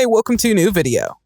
Hey, welcome to a new video.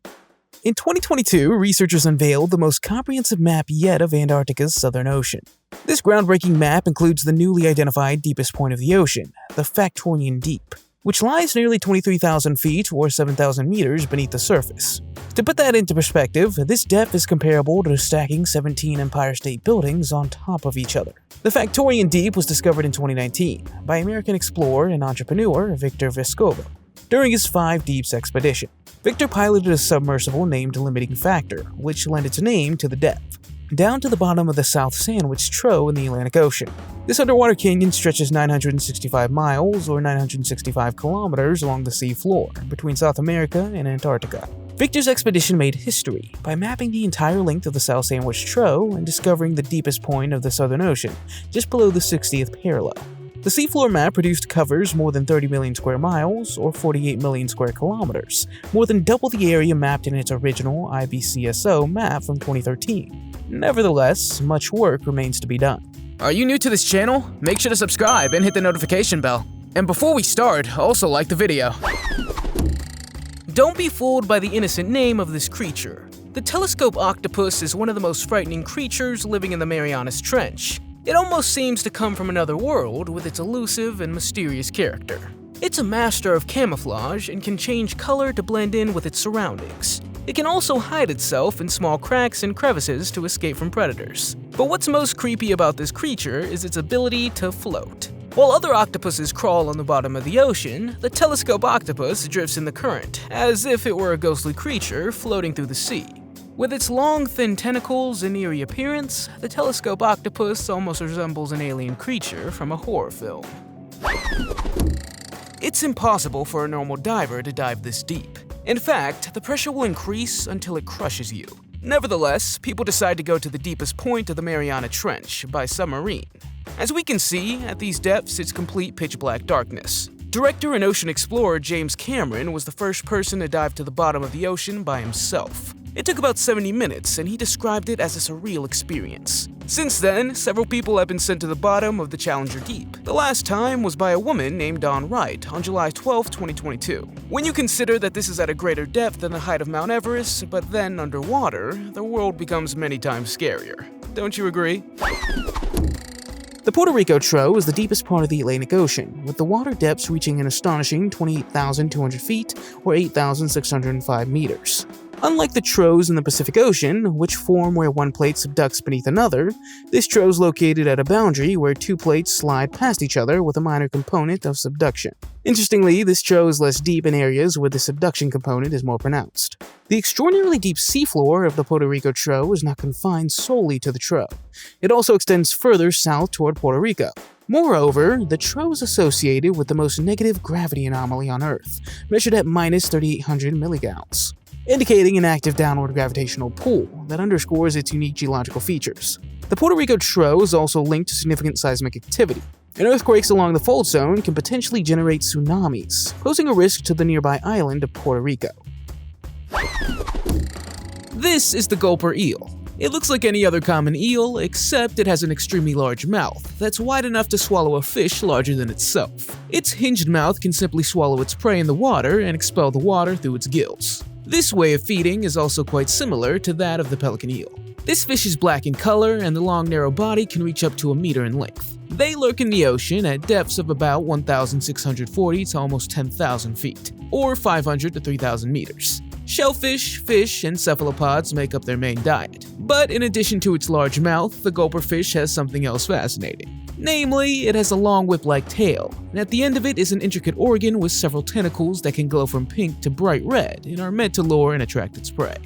In 2022, researchers unveiled the most comprehensive map yet of Antarctica's Southern Ocean. This groundbreaking map includes the newly identified deepest point of the ocean, the Factorian Deep, which lies nearly 23,000 feet or 7,000 meters beneath the surface. To put that into perspective, this depth is comparable to stacking 17 Empire State Buildings on top of each other. The Factorian Deep was discovered in 2019 by American explorer and entrepreneur Victor Vescovo during his 5 Deeps expedition. Victor piloted a submersible named Limiting Factor, which lent its name to the depth, down to the bottom of the South Sandwich Trough in the Atlantic Ocean. This underwater canyon stretches 965 miles or 965 kilometers along the sea floor between South America and Antarctica. Victor's expedition made history by mapping the entire length of the South Sandwich Trough and discovering the deepest point of the Southern Ocean, just below the 60th parallel. The seafloor map produced covers more than 30 million square miles, or 48 million square kilometers, more than double the area mapped in its original IBCSO map from 2013. Nevertheless, much work remains to be done. Are you new to this channel? Make sure to subscribe and hit the notification bell. And before we start, also like the video. Don't be fooled by the innocent name of this creature. The telescope octopus is one of the most frightening creatures living in the Mariana Trench. It almost seems to come from another world with its elusive and mysterious character. It's a master of camouflage and can change color to blend in with its surroundings. It can also hide itself in small cracks and crevices to escape from predators. But what's most creepy about this creature is its ability to float. While other octopuses crawl on the bottom of the ocean, the telescope octopus drifts in the current, as if it were a ghostly creature floating through the sea. With its long, thin tentacles and eerie appearance, the telescope octopus almost resembles an alien creature from a horror film. It's impossible for a normal diver to dive this deep. In fact, the pressure will increase until it crushes you. Nevertheless, people decide to go to the deepest point of the Mariana Trench by submarine. As we can see, at these depths it's complete pitch-black darkness. Director and ocean explorer James Cameron was the first person to dive to the bottom of the ocean by himself. It took about 70 minutes, and he described it as a surreal experience. Since then, several people have been sent to the bottom of the Challenger Deep. The last time was by a woman named Dawn Wright on July 12, 2022. When you consider that this is at a greater depth than the height of Mount Everest, but then underwater, the world becomes many times scarier. Don't you agree? The Puerto Rico Trough is the deepest part of the Atlantic Ocean, with the water depths reaching an astonishing 28,200 feet or 8,605 meters. Unlike the troughs in the Pacific Ocean, which form where one plate subducts beneath another, this trough is located at a boundary where 2 plates slide past each other with a minor component of subduction. Interestingly, this trough is less deep in areas where the subduction component is more pronounced. The extraordinarily deep seafloor of the Puerto Rico Trough is not confined solely to the trough. It also extends further south toward Puerto Rico. Moreover, the trough is associated with the most negative gravity anomaly on Earth, measured at minus 3,800 milligauss, indicating an active downward gravitational pull that underscores its unique geological features. The Puerto Rico Trough is also linked to significant seismic activity, and earthquakes along the fault zone can potentially generate tsunamis, posing a risk to the nearby island of Puerto Rico. This is the gulper eel. It looks like any other common eel, except it has an extremely large mouth that's wide enough to swallow a fish larger than itself. Its hinged mouth can simply swallow its prey in the water and expel the water through its gills. This way of feeding is also quite similar to that of the pelican eel. This fish is black in color, and the long, narrow body can reach up to 1 meter in length. They lurk in the ocean at depths of about 1,640 to almost 10,000 feet, or 500 to 3,000 meters. Shellfish, fish, and cephalopods make up their main diet. But in addition to its large mouth, the gulper fish has something else fascinating. Namely, it has a long whip-like tail, and at the end of it is an intricate organ with several tentacles that can glow from pink to bright red and are meant to lure and attract its prey.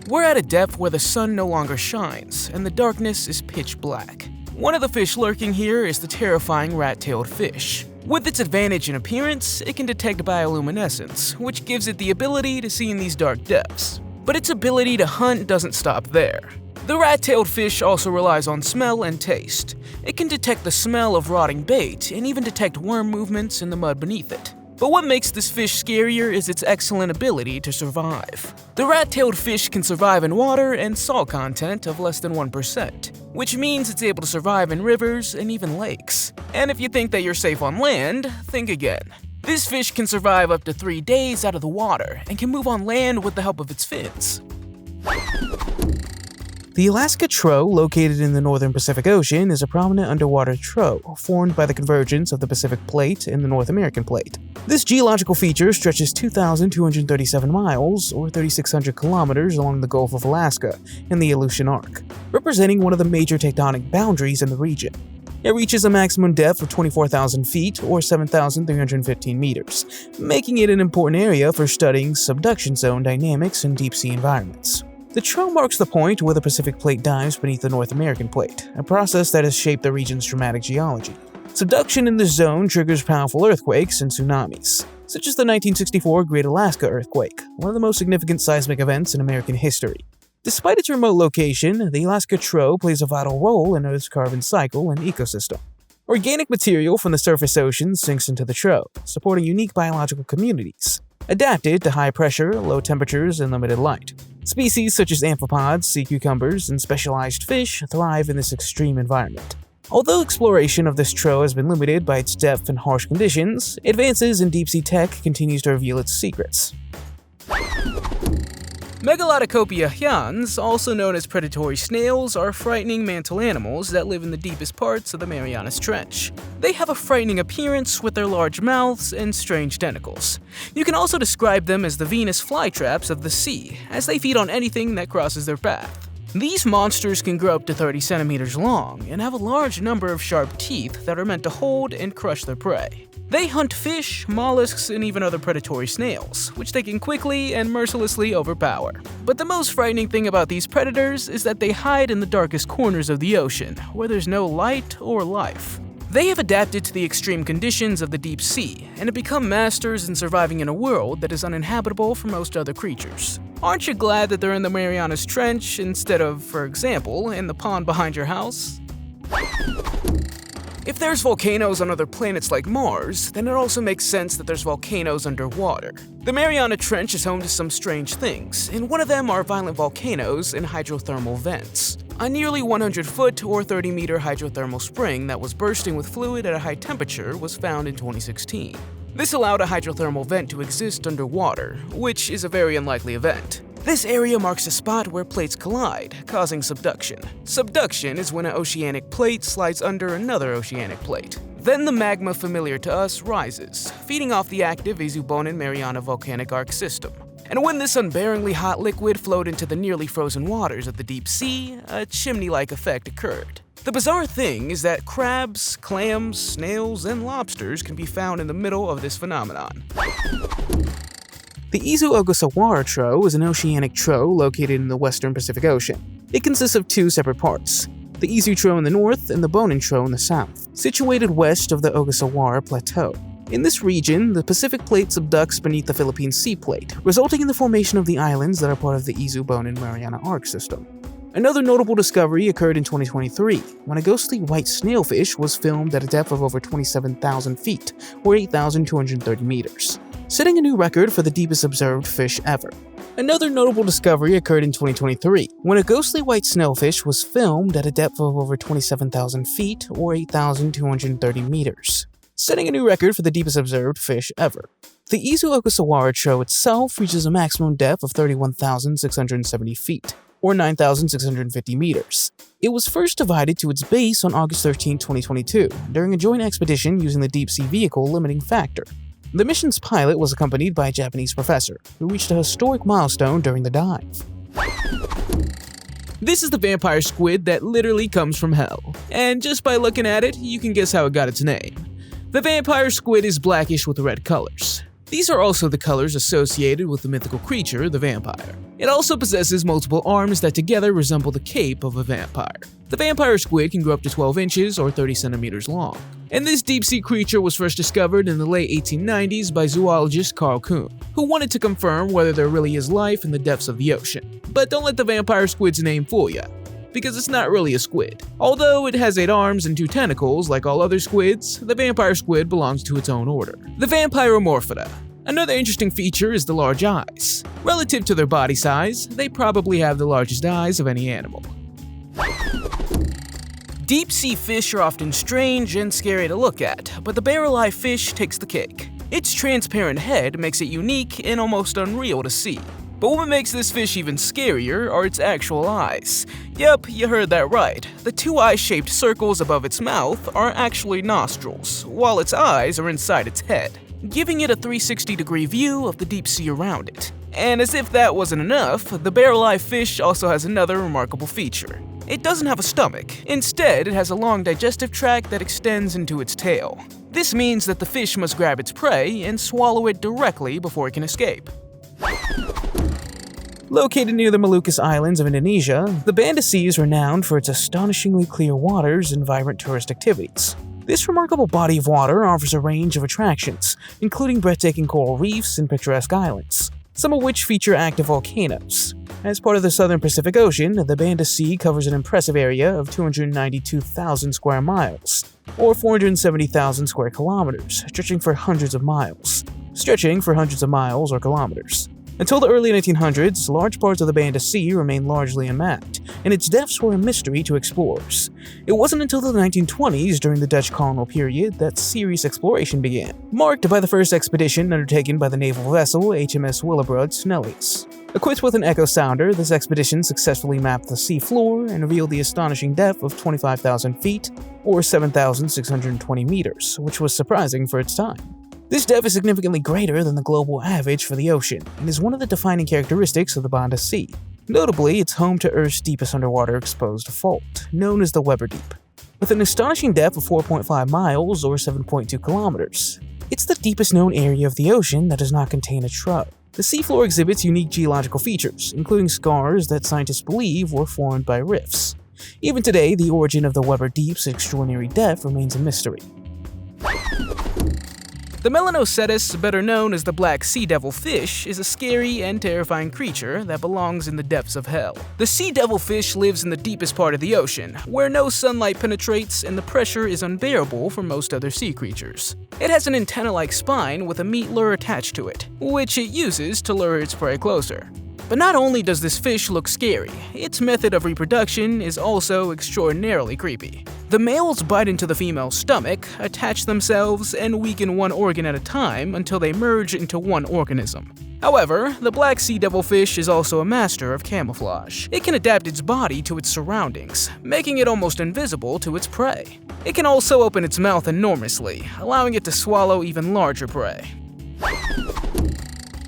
We're at a depth where the sun no longer shines, and the darkness is pitch black. One of the fish lurking here is the terrifying rat-tailed fish. With its advantage in appearance, it can detect bioluminescence, which gives it the ability to see in these dark depths. But its ability to hunt doesn't stop there. The rat-tailed fish also relies on smell and taste. It can detect the smell of rotting bait and even detect worm movements in the mud beneath it. But what makes this fish scarier is its excellent ability to survive. The rat-tailed fish can survive in water and salt content of less than 1%, which means it's able to survive in rivers and even lakes. And if you think that you're safe on land, think again. This fish can survive up to 3 days out of the water and can move on land with the help of its fins. The Alaska Trough, located in the northern Pacific Ocean, is a prominent underwater trough formed by the convergence of the Pacific Plate and the North American Plate. This geological feature stretches 2,237 miles, or 3,600 kilometers, along the Gulf of Alaska and the Aleutian Arc, representing one of the major tectonic boundaries in the region. It reaches a maximum depth of 24,000 feet, or 7,315 meters, making it an important area for studying subduction zone dynamics in deep-sea environments. The trough marks the point where the Pacific Plate dives beneath the North American Plate, a process that has shaped the region's dramatic geology. Subduction in this zone triggers powerful earthquakes and tsunamis, such as the 1964 Great Alaska Earthquake, one of the most significant seismic events in American history. Despite its remote location, the Alaska Trough plays a vital role in Earth's carbon cycle and ecosystem. Organic material from the surface oceans sinks into the trough, supporting unique biological communities, adapted to high pressure, low temperatures, and limited light. Species such as amphipods, sea cucumbers, and specialized fish thrive in this extreme environment. Although exploration of this trough has been limited by its depth and harsh conditions, advances in deep-sea tech continues to reveal its secrets. Megalodocopia hyans, also known as predatory snails, are frightening mantle animals that live in the deepest parts of the Mariana Trench. They have a frightening appearance with their large mouths and strange tentacles. You can also describe them as the Venus flytraps of the sea, as they feed on anything that crosses their path. These monsters can grow up to 30 centimeters long and have a large number of sharp teeth that are meant to hold and crush their prey. They hunt fish, mollusks, and even other predatory snails, which they can quickly and mercilessly overpower. But the most frightening thing about these predators is that they hide in the darkest corners of the ocean, where there's no light or life. They have adapted to the extreme conditions of the deep sea and have become masters in surviving in a world that is uninhabitable for most other creatures. Aren't you glad that they're in the Marianas Trench instead of, for example, in the pond behind your house? If there's volcanoes on other planets like Mars, then it also makes sense that there's volcanoes underwater. The Mariana Trench is home to some strange things, and one of them are violent volcanoes and hydrothermal vents. A nearly 100-foot or 30-meter hydrothermal spring that was bursting with fluid at a high temperature was found in 2016. This allowed a hydrothermal vent to exist underwater, which is a very unlikely event. This area marks a spot where plates collide, causing subduction. Subduction is when an oceanic plate slides under another oceanic plate. Then the magma familiar to us rises, feeding off the active Izubonin Mariana volcanic arc system. And when this unbearingly hot liquid flowed into the nearly frozen waters of the deep sea, a chimney-like effect occurred. The bizarre thing is that crabs, clams, snails, and lobsters can be found in the middle of this phenomenon. The Izu-Ogasawara Trough is an oceanic trough located in the western Pacific Ocean. It consists of two separate parts, the Izu Trough in the north and the Bonin Trough in the south, situated west of the Ogasawara Plateau. In this region, the Pacific Plate subducts beneath the Philippine Sea Plate, resulting in the formation of the islands that are part of the Izu-Bonin Mariana Arc system. Another notable discovery occurred in 2023, when a ghostly white snailfish was filmed at a depth of over 27,000 feet, or 8,230 meters, setting a new record for the deepest observed fish ever. Another notable discovery occurred in 2023, when a ghostly white snailfish was filmed at a depth of over 27,000 feet, or 8,230 meters, setting a new record for the deepest observed fish ever. The Izu-Ogasawara Trough itself reaches a maximum depth of 31,670 feet, or 9,650 meters. It was first divided to its base on August 13, 2022, during a joint expedition using the deep-sea vehicle limiting factor. The mission's pilot was accompanied by a Japanese professor, who reached a historic milestone during the dive. This is the vampire squid that literally comes from hell, and just by looking at it, you can guess how it got its name. The vampire squid is blackish with red colors. These are also the colors associated with the mythical creature, the vampire. It also possesses multiple arms that together resemble the cape of a vampire. The vampire squid can grow up to 12 inches or 30 centimeters long. And this deep-sea creature was first discovered in the late 1890s by zoologist Carl Kuhn, who wanted to confirm whether there really is life in the depths of the ocean. But don't let the vampire squid's name fool ya, because it's not really a squid. Although it has 8 arms and 2 tentacles like all other squids, the vampire squid belongs to its own order, the Vampiromorphidae. Another interesting feature is the large eyes. Relative to their body size, they probably have the largest eyes of any animal. Deep-sea fish are often strange and scary to look at, but the barrel-eye fish takes the cake. Its transparent head makes it unique and almost unreal to see. But what makes this fish even scarier are its actual eyes. Yep, you heard that right. The two eye-shaped circles above its mouth are actually nostrils, while its eyes are inside its head, giving it a 360-degree view of the deep sea around it. And as if that wasn't enough, the barrel-eye fish also has another remarkable feature. It doesn't have a stomach. Instead, it has a long digestive tract that extends into its tail. This means that the fish must grab its prey and swallow it directly before it can escape. Located near the Moluccas Islands of Indonesia, the Banda Sea is renowned for its astonishingly clear waters and vibrant tourist activities. This remarkable body of water offers a range of attractions, including breathtaking coral reefs and picturesque islands, some of which feature active volcanoes. As part of the Southern Pacific Ocean, the Banda Sea covers an impressive area of 292,000 square miles, or 470,000 square kilometers, stretching for hundreds of miles or kilometers. Until the early 1900s, large parts of the Banda Sea remained largely unmapped, and its depths were a mystery to explorers. It wasn't until the 1920s, during the Dutch colonial period, that serious exploration began, marked by the first expedition undertaken by the naval vessel HMS Willebrord Snellius. Equipped with an echo sounder, this expedition successfully mapped the sea floor and revealed the astonishing depth of 25,000 feet, or 7,620 meters, which was surprising for its time. This depth is significantly greater than the global average for the ocean, and is one of the defining characteristics of the Banda Sea. Notably, it's home to Earth's deepest underwater exposed fault, known as the Weber Deep, with an astonishing depth of 4.5 miles or 7.2 kilometers. It's the deepest known area of the ocean that does not contain a trough. The seafloor exhibits unique geological features, including scars that scientists believe were formed by rifts. Even today, the origin of the Weber Deep's extraordinary depth remains a mystery. The Melanocetus, better known as the black sea devil fish, is a scary and terrifying creature that belongs in the depths of hell. The sea devil fish lives in the deepest part of the ocean, where no sunlight penetrates and the pressure is unbearable for most other sea creatures. It has an antenna-like spine with a meat lure attached to it, which it uses to lure its prey closer. But not only does this fish look scary, its method of reproduction is also extraordinarily creepy. The males bite into the female's stomach, attach themselves, and weaken one organ at a time until they merge into one organism. However, the black sea devil fish is also a master of camouflage. It can adapt its body to its surroundings, making it almost invisible to its prey. It can also open its mouth enormously, allowing it to swallow even larger prey.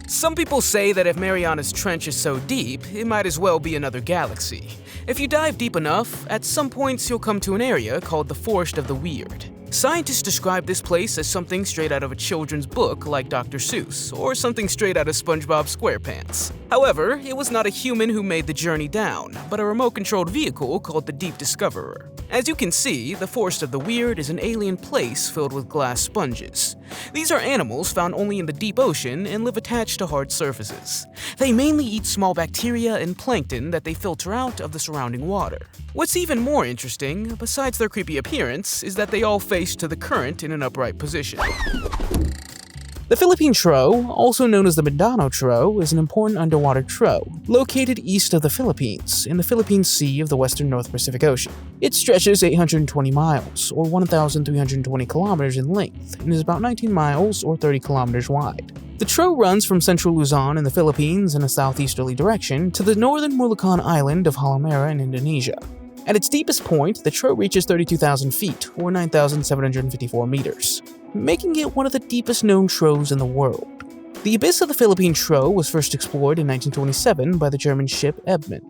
Some people say that if Mariana's Trench is so deep, it might as well be another galaxy. If you dive deep enough, at some points you'll come to an area called the Forest of the Weird. Scientists describe this place as something straight out of a children's book like Dr. Seuss, or something straight out of SpongeBob SquarePants. However, it was not a human who made the journey down, but a remote-controlled vehicle called the Deep Discoverer. As you can see, the Forest of the Weird is an alien place filled with glass sponges. These are animals found only in the deep ocean and live attached to hard surfaces. They mainly eat small bacteria and plankton that they filter out of the surrounding water. What's even more interesting, besides their creepy appearance, is that they all face to the current in an upright position. The Philippine Trough, also known as the Mindanao Trough, is an important underwater trough located east of the Philippines in the Philippine Sea of the western North Pacific Ocean. It stretches 820 miles, or 1,320 kilometers in length, and is about 19 miles, or 30 kilometers wide. The trough runs from central Luzon in the Philippines in a southeasterly direction to the northern Moluccan island of Halmahera in Indonesia. At its deepest point, the trough reaches 32,000 feet, or 9,754 meters, making it one of the deepest known troughs in the world. The abyss of the Philippine Trough was first explored in 1927 by the German ship Emden.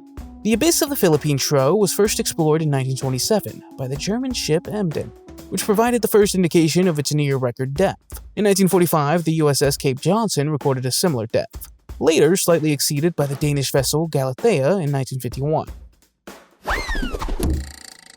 The abyss of the Philippine Trough was first explored in 1927 by the German ship Emden, which provided the first indication of its near-record depth. In 1945, the USS Cape Johnson recorded a similar depth, later slightly exceeded by the Danish vessel Galatea in 1951.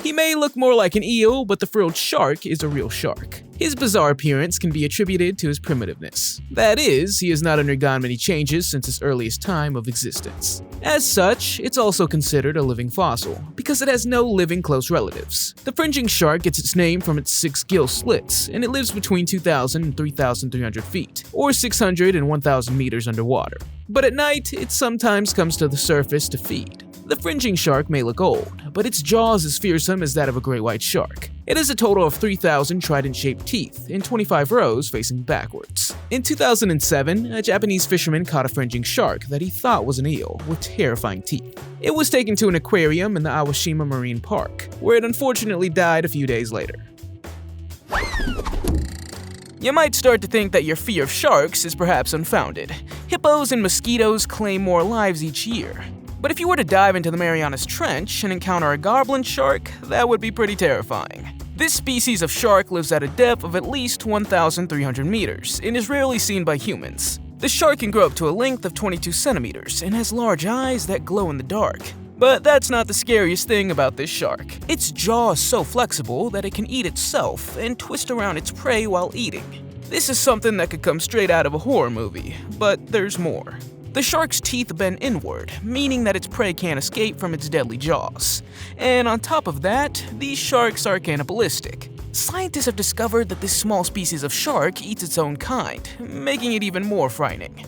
He may look more like an eel, but the frilled shark is a real shark. His bizarre appearance can be attributed to his primitiveness. That is, he has not undergone many changes since his earliest time of existence. As such, it's also considered a living fossil, because it has no living close relatives. The fringing shark gets its name from its 6 gill slits, and it lives between 2,000 and 3,300 feet, or 600 and 1,000 meters underwater. But at night, it sometimes comes to the surface to feed. The fringing shark may look old, but its jaw is as fearsome as that of a great white shark. It has a total of 3,000 trident-shaped teeth in 25 rows facing backwards. In 2007, a Japanese fisherman caught a fringing shark that he thought was an eel with terrifying teeth. It was taken to an aquarium in the Awashima Marine Park, where it unfortunately died a few days later. You might start to think that your fear of sharks is perhaps unfounded. Hippos and mosquitoes claim more lives each year. But if you were to dive into the Marianas Trench and encounter a goblin shark, that would be pretty terrifying. This species of shark lives at a depth of at least 1,300 meters and is rarely seen by humans. The shark can grow up to a length of 22 centimeters and has large eyes that glow in the dark. But that's not the scariest thing about this shark. Its jaw is so flexible that it can eat itself and twist around its prey while eating. This is something that could come straight out of a horror movie, but there's more. The shark's teeth bend inward, meaning that its prey can't escape from its deadly jaws. And on top of that, these sharks are cannibalistic. Scientists have discovered that this small species of shark eats its own kind, making it even more frightening.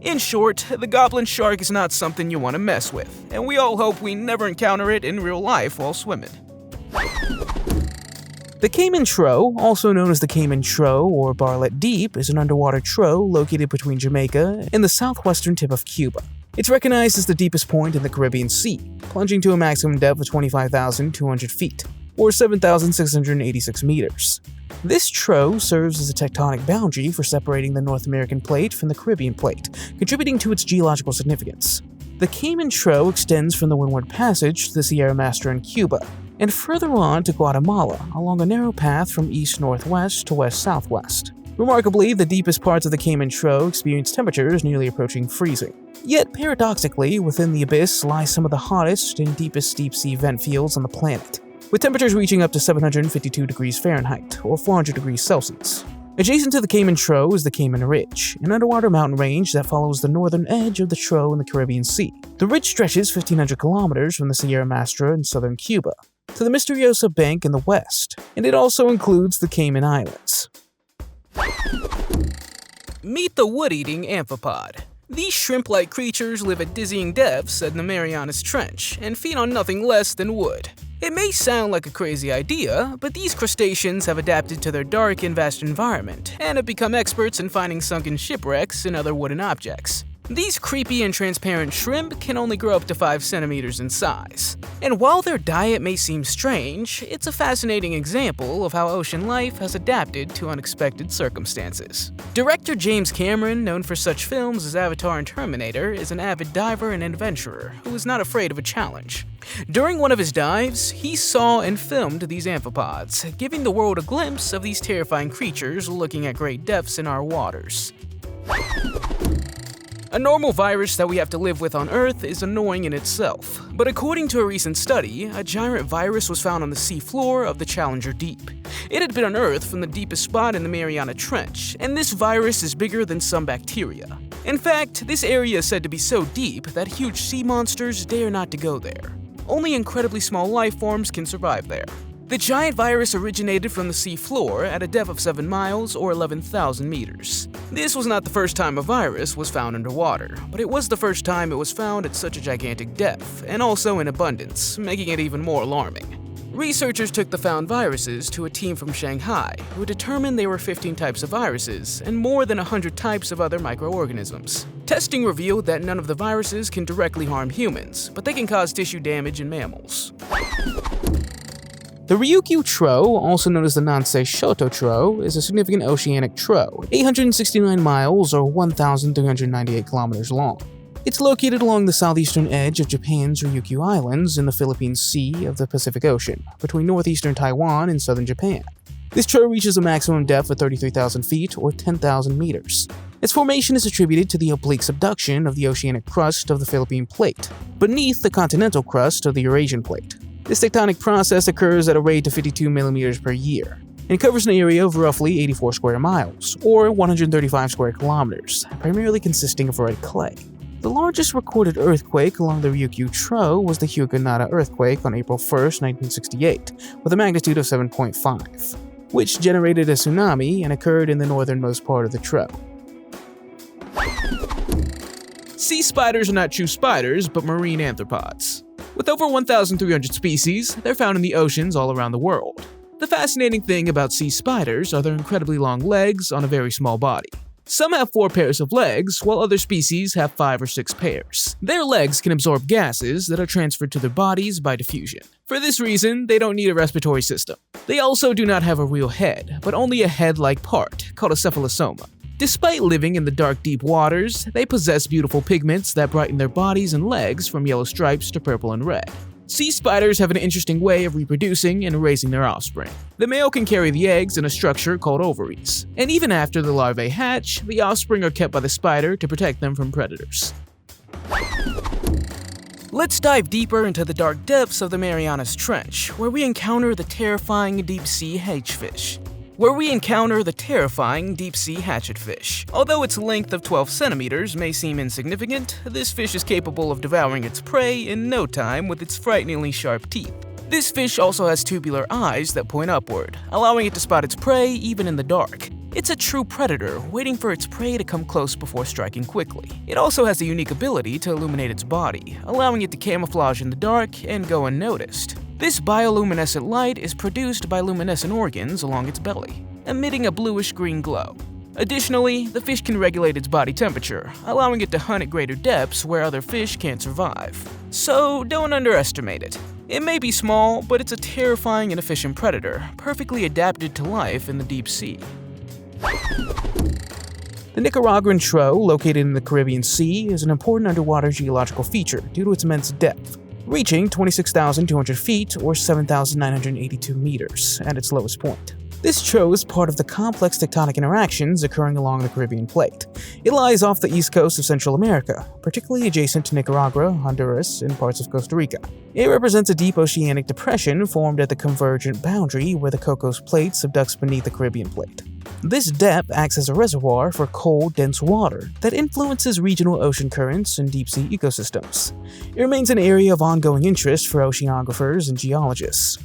In short, the goblin shark is not something you want to mess with, and we all hope we never encounter it in real life while swimming. The Cayman Trough, also known as the Cayman Trough or Bartlett Deep, is an underwater trough located between Jamaica and the southwestern tip of Cuba. It's recognized as the deepest point in the Caribbean Sea, plunging to a maximum depth of 25,200 feet, or 7,686 meters. This trough serves as a tectonic boundary for separating the North American plate from the Caribbean plate, contributing to its geological significance. The Cayman Trough extends from the Windward Passage to the Sierra Maestra in Cuba, and further on to Guatemala along a narrow path from east-northwest to west-southwest. Remarkably, the deepest parts of the Cayman Trough experience temperatures nearly approaching freezing. Yet, paradoxically, within the abyss lie some of the hottest and deepest deep-sea vent fields on the planet, with temperatures reaching up to 752 degrees Fahrenheit, or 400 degrees Celsius. Adjacent to the Cayman Trough is the Cayman Ridge, an underwater mountain range that follows the northern edge of the Trough in the Caribbean Sea. The ridge stretches 1,500 kilometers from the Sierra Maestra in southern Cuba to the Misteriosa Bank in the west, and it also includes the Cayman Islands. Meet the wood-eating amphipod. These shrimp-like creatures live at dizzying depths in the Marianas Trench and feed on nothing less than wood. It may sound like a crazy idea, but these crustaceans have adapted to their dark and vast environment and have become experts in finding sunken shipwrecks and other wooden objects. These creepy and transparent shrimp can only grow up to 5 centimeters in size. And while their diet may seem strange, it's a fascinating example of how ocean life has adapted to unexpected circumstances. Director James Cameron, known for such films as Avatar and Terminator, is an avid diver and adventurer who is not afraid of a challenge. During one of his dives, he saw and filmed these amphipods, giving the world a glimpse of these terrifying creatures looking at great depths in our waters. A normal virus that we have to live with on Earth is annoying in itself, but according to a recent study, a giant virus was found on the seafloor of the Challenger Deep. It had been unearthed from the deepest spot in the Mariana Trench, and this virus is bigger than some bacteria. In fact, this area is said to be so deep that huge sea monsters dare not to go there. Only incredibly small life forms can survive there. The giant virus originated from the sea floor at a depth of 7 miles or 11,000 meters. This was not the first time a virus was found underwater, but it was the first time it was found at such a gigantic depth, and also in abundance, making it even more alarming. Researchers took the found viruses to a team from Shanghai, who determined there were 15 types of viruses and more than 100 types of other microorganisms. Testing revealed that none of the viruses can directly harm humans, but they can cause tissue damage in mammals. The Ryukyu Trough, also known as the Nansei Shoto Trough, is a significant oceanic trough, 869 miles or 1,398 kilometers long. It's located along the southeastern edge of Japan's Ryukyu Islands in the Philippine Sea of the Pacific Ocean, between northeastern Taiwan and southern Japan. This trough reaches a maximum depth of 33,000 feet or 10,000 meters. Its formation is attributed to the oblique subduction of the oceanic crust of the Philippine Plate, beneath the continental crust of the Eurasian Plate. This tectonic process occurs at a rate of 52 millimeters per year, and covers an area of roughly 84 square miles, or 135 square kilometers, primarily consisting of red clay. The largest recorded earthquake along the Ryukyu Trough was the Hyuga-Nara earthquake on April 1, 1968, with a magnitude of 7.5, which generated a tsunami and occurred in the northernmost part of the trough. Sea spiders are not true spiders, but marine arthropods. With over 1,300 species, they're found in the oceans all around the world. The fascinating thing about sea spiders are their incredibly long legs on a very small body. Some have 4 pairs of legs, while other species have 5 or 6 pairs. Their legs can absorb gases that are transferred to their bodies by diffusion. For this reason, they don't need a respiratory system. They also do not have a real head, but only a head-like part, called a cephalosoma. Despite living in the dark, deep waters, they possess beautiful pigments that brighten their bodies and legs from yellow stripes to purple and red. Sea spiders have an interesting way of reproducing and raising their offspring. The male can carry the eggs in a structure called ovaries, and even after the larvae hatch, the offspring are kept by the spider to protect them from predators. Let's dive deeper into the dark depths of the Mariana Trench, where we encounter the terrifying deep-sea hatchetfish. Although its length of 12 centimeters may seem insignificant, this fish is capable of devouring its prey in no time with its frighteningly sharp teeth. This fish also has tubular eyes that point upward, allowing it to spot its prey even in the dark. It's a true predator, waiting for its prey to come close before striking quickly. It also has the unique ability to illuminate its body, allowing it to camouflage in the dark and go unnoticed. This bioluminescent light is produced by luminescent organs along its belly, emitting a bluish-green glow. Additionally, the fish can regulate its body temperature, allowing it to hunt at greater depths where other fish can't survive. So don't underestimate it. It may be small, but it's a terrifying and efficient predator, perfectly adapted to life in the deep sea. The Nicaraguan trough, located in the Caribbean Sea, is an important underwater geological feature due to its immense depth, reaching 26,200 feet or 7,982 meters at its lowest point. This trough is part of the complex tectonic interactions occurring along the Caribbean plate. It lies off the east coast of Central America, particularly adjacent to Nicaragua, Honduras, and parts of Costa Rica. It represents a deep oceanic depression formed at the convergent boundary where the Cocos Plate subducts beneath the Caribbean plate. This depth acts as a reservoir for cold, dense water that influences regional ocean currents and deep-sea ecosystems. It remains an area of ongoing interest for oceanographers and geologists.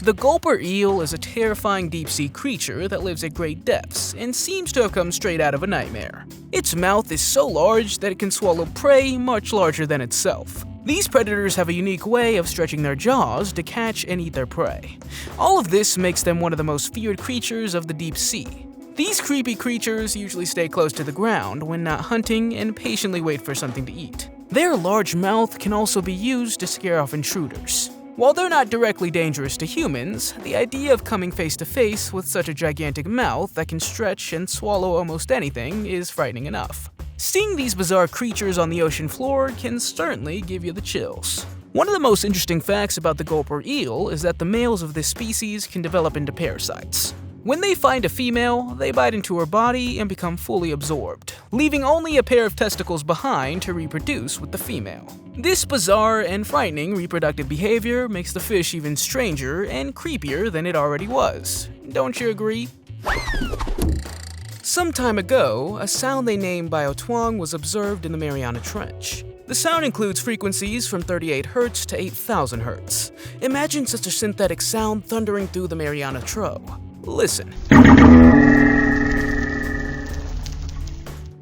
The gulper eel is a terrifying deep-sea creature that lives at great depths and seems to have come straight out of a nightmare. Its mouth is so large that it can swallow prey much larger than itself. These predators have a unique way of stretching their jaws to catch and eat their prey. All of this makes them one of the most feared creatures of the deep sea. These creepy creatures usually stay close to the ground when not hunting and patiently wait for something to eat. Their large mouth can also be used to scare off intruders. While they're not directly dangerous to humans, the idea of coming face to face with such a gigantic mouth that can stretch and swallow almost anything is frightening enough. Seeing these bizarre creatures on the ocean floor can certainly give you the chills. One of the most interesting facts about the gulper eel is that the males of this species can develop into parasites. When they find a female, they bite into her body and become fully absorbed, leaving only a pair of testicles behind to reproduce with the female. This bizarre and frightening reproductive behavior makes the fish even stranger and creepier than it already was. Don't you agree? Some time ago, a sound they named biotwang was observed in the Mariana Trench. The sound includes frequencies from 38 Hz to 8,000 Hz. Imagine such a synthetic sound thundering through the Mariana Trough. Listen.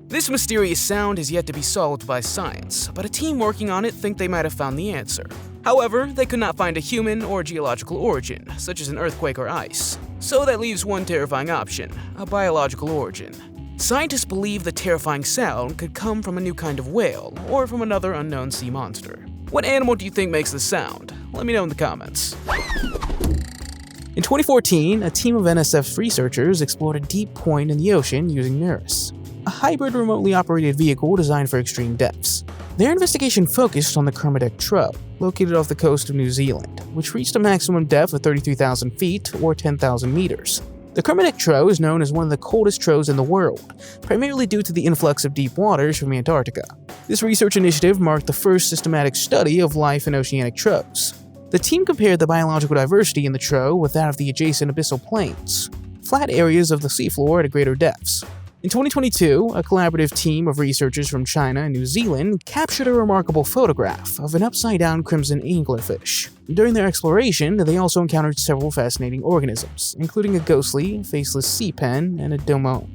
This mysterious sound is yet to be solved by science, but a team working on it think they might have found the answer. However, they could not find a human or geological origin, such as an earthquake or ice. So that leaves one terrifying option, a biological origin. Scientists believe the terrifying sound could come from a new kind of whale, or from another unknown sea monster. What animal do you think makes the sound? Let me know in the comments. In 2014, a team of NSF researchers explored a deep point in the ocean using NIRIS, a hybrid remotely operated vehicle designed for extreme depths. Their investigation focused on the Kermadec Trough, located off the coast of New Zealand, which reached a maximum depth of 33,000 feet or 10,000 meters. The Kermadec Trough is known as one of the coldest troughs in the world, primarily due to the influx of deep waters from Antarctica. This research initiative marked the first systematic study of life in oceanic troughs. The team compared the biological diversity in the trough with that of the adjacent abyssal plains, flat areas of the seafloor at greater depths. In 2022, a collaborative team of researchers from China and New Zealand captured a remarkable photograph of an upside-down crimson anglerfish. During their exploration, they also encountered several fascinating organisms, including a ghostly, faceless sea pen and a domone.